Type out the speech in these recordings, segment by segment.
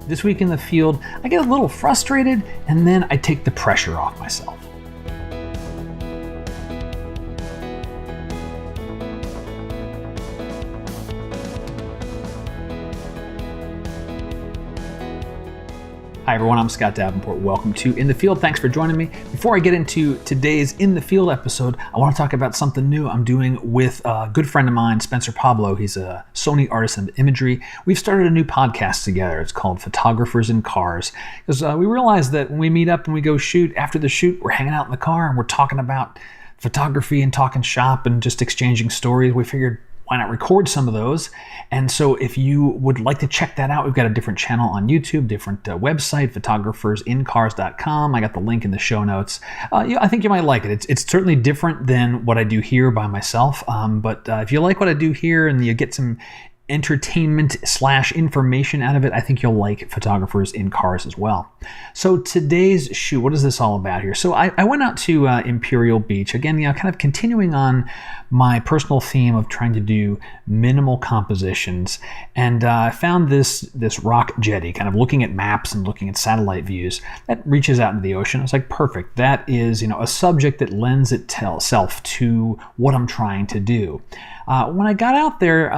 This week in the field, I get a little frustrated and then I take the pressure off myself. Hi everyone, I'm Scott Davenport. Welcome to In the Field. Thanks for joining me. Before I get into today's In the Field episode, I want to talk about something new I'm doing with a good friend of mine, Spencer Pablo. He's a Sony Artisan Imagery. We've started a new podcast together. It's called Photographers in Cars. Because we realized that when we meet up and we go shoot, after the shoot, we're hanging out in the car and we're talking about photography and talking shop and just exchanging stories. We figured, why not record some of those? And so if you would like to check that out, we've got a different channel on YouTube, different website, photographersincars.com. I got the link in the show notes. I think you might like it. It's certainly different than what I do here by myself. But if you like what I do here and you get some entertainment / information out of it, I think you'll like Photographers in Cars as well. So today's shoot, what is this all about here? So I went out to Imperial Beach again, kind of continuing on my personal theme of trying to do minimal compositions, and I found this rock jetty, kind of looking at maps and looking at satellite views that reaches out into the ocean. I was like, perfect. That is a subject that lends itself to what I'm trying to do. When I got out there,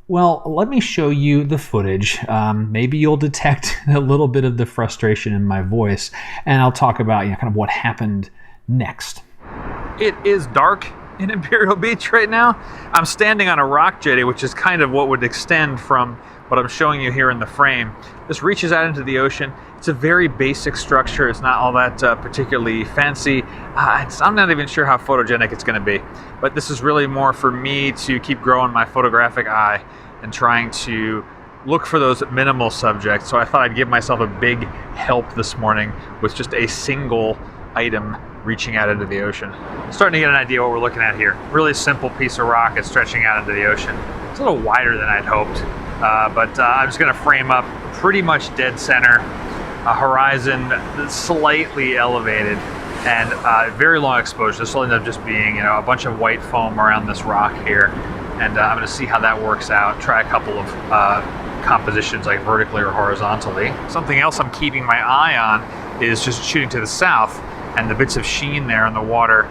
well, let me show you the footage. Maybe you'll detect a little bit of the frustration in my voice, and I'll talk about kind of what happened next. It is dark in Imperial Beach right now. I'm standing on a rock jetty, which is kind of what would extend from what I'm showing you here in the frame. This reaches out into the ocean. It's a very basic structure. It's not all that particularly fancy. I'm not even sure how photogenic it's going to be, but this is really more for me to keep growing my photographic eye and trying to look for those minimal subjects. So I thought I'd give myself a big help this morning with just a single item reaching out into the ocean. Starting to get an idea what we're looking at here. Really simple piece of rock is stretching out into the ocean. It's a little wider than I'd hoped, but I'm just going to frame up pretty much dead center, a horizon that's slightly elevated, and very long exposure. This will end up just being a bunch of white foam around this rock here, and I'm going to see how that works out. Try a couple of compositions, like vertically or horizontally. Something else I'm keeping my eye on is just shooting to the south and the bits of sheen there in the water.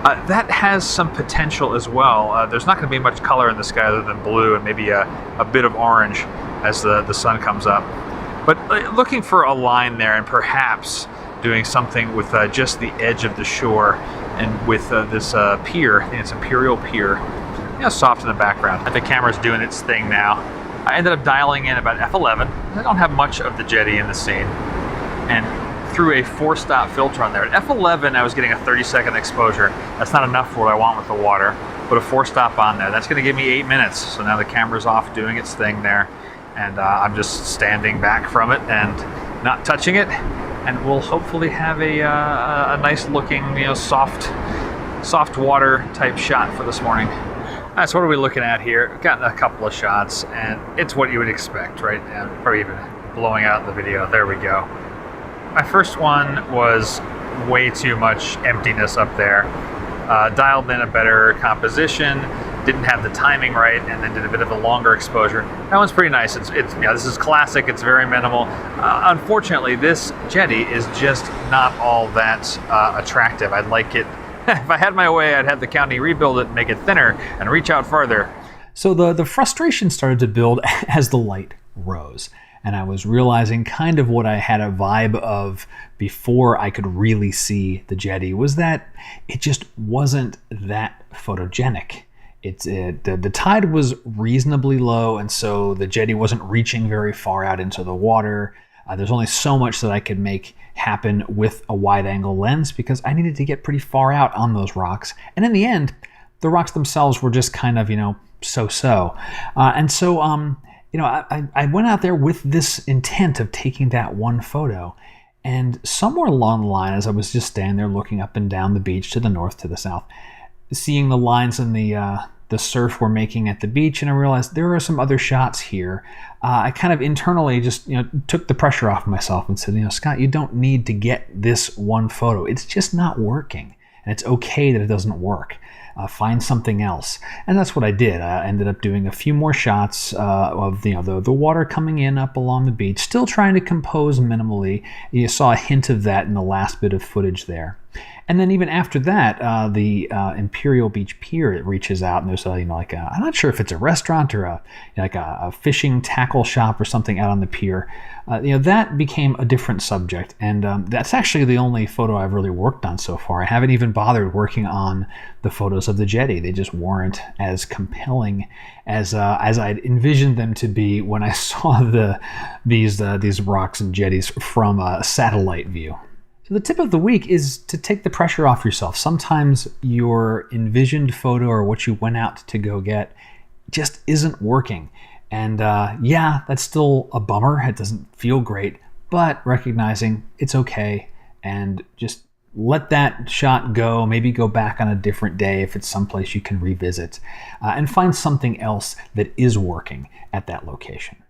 That has some potential as well. There's not going to be much color in the sky other than blue and maybe a bit of orange as the sun comes up. But looking for a line there, and perhaps doing something with just the edge of the shore, and with this pier. I think it's Imperial Pier. Soft in the background. The camera's doing its thing now. I ended up dialing in about f11. I don't have much of the jetty in the scene, and threw a 4-stop filter on there. At f11, I was getting a 30-second exposure. That's not enough for what I want with the water. Put a 4-stop on there. That's going to give me 8 minutes. So now the camera's off doing its thing there, and I'm just standing back from it and not touching it, and we'll hopefully have a nice looking, soft water type shot for this morning. So what are we looking at here? We've gotten a couple of shots, and it's what you would expect, right? Probably even blowing out the video. There we go. My first one was way too much emptiness up there. Dialed in a better composition, didn't have the timing right, and then did a bit of a longer exposure. That one's pretty nice. This is classic. It's very minimal. Unfortunately, this jetty is just not all that attractive. I'd like it. If I had my way, I'd have the county rebuild it, make it thinner, and reach out farther. So the frustration started to build as the light rose. And I was realizing kind of what I had a vibe of before I could really see the jetty was that it just wasn't that photogenic. The tide was reasonably low, and so the jetty wasn't reaching very far out into the water. There's only so much that I could make happen with a wide-angle lens because I needed to get pretty far out on those rocks. And in the end, the rocks themselves were just kind of, so-so. I went out there with this intent of taking that one photo. And somewhere along the line, as I was just standing there looking up and down the beach to the north, to the south, seeing the lines in the surf we're making at the beach, and I realized there are some other shots here. I kind of internally just took the pressure off myself and said, Scott, you don't need to get this one photo. It's just not working, and it's okay that it doesn't work. find something else. And that's what I did. I ended up doing a few more shots of the water coming in up along the beach, still trying to compose minimally. You saw a hint of that in the last bit of footage there. And then even after that, the Imperial Beach Pier, it reaches out, and there's I'm not sure if it's a restaurant or a fishing tackle shop or something out on the pier. That became a different subject, and that's actually the only photo I've really worked on so far. I haven't even bothered working on the photos of the jetty. They just weren't as compelling as I'd envisioned them to be when I saw these rocks and jetties from a satellite view. So the tip of the week is to take the pressure off yourself. Sometimes your envisioned photo or what you went out to go get just isn't working. And yeah, that's still a bummer. It doesn't feel great, but recognizing it's okay and just let that shot go. Maybe go back on a different day if it's someplace you can revisit, and find something else that is working at that location.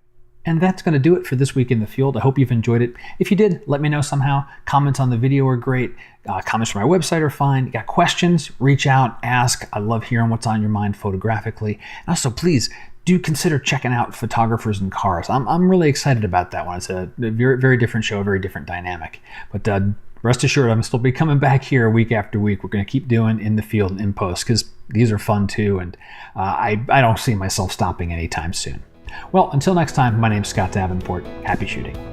And that's going to do it for this week in the field. I hope you've enjoyed it. If you did, let me know somehow. Comments on the video are great. Comments from my website are fine. You got questions, reach out, ask. I love hearing what's on your mind photographically. And also, please do consider checking out Photographers and Cars. I'm really excited about that one. It's a very, very different show, very different dynamic. But rest assured, I'm still be coming back here week after week. We're going to keep doing in the field and in post because these are fun too. And I don't see myself stopping anytime soon. Well, until next time, my name's Scott Davenport. Happy shooting.